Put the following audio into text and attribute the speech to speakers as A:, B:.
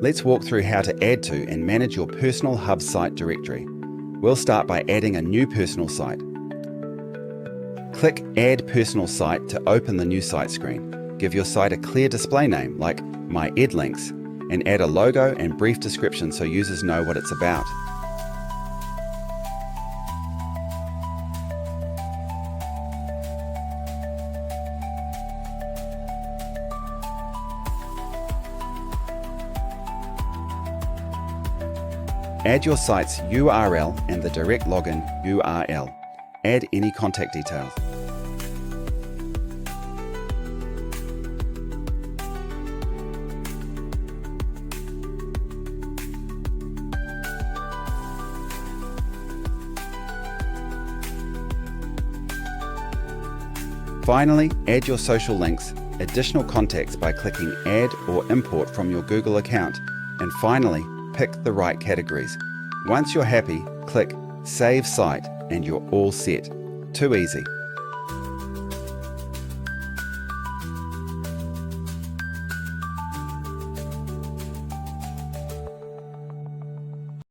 A: Let's walk through how to add to and manage your personal hub site directory. We'll start by adding a new personal site. Click Add Personal Site to open the new site screen. Give your site a clear display name like My Edlinks and add a logo and brief description so users know what it's about. Add your site's URL and the direct login URL. Add any contact details. Finally, add your social links, additional contacts by clicking Add or Import from your Google account, and finally, pick the right categories. Once you're happy, click Save Site and you're all set. Too easy.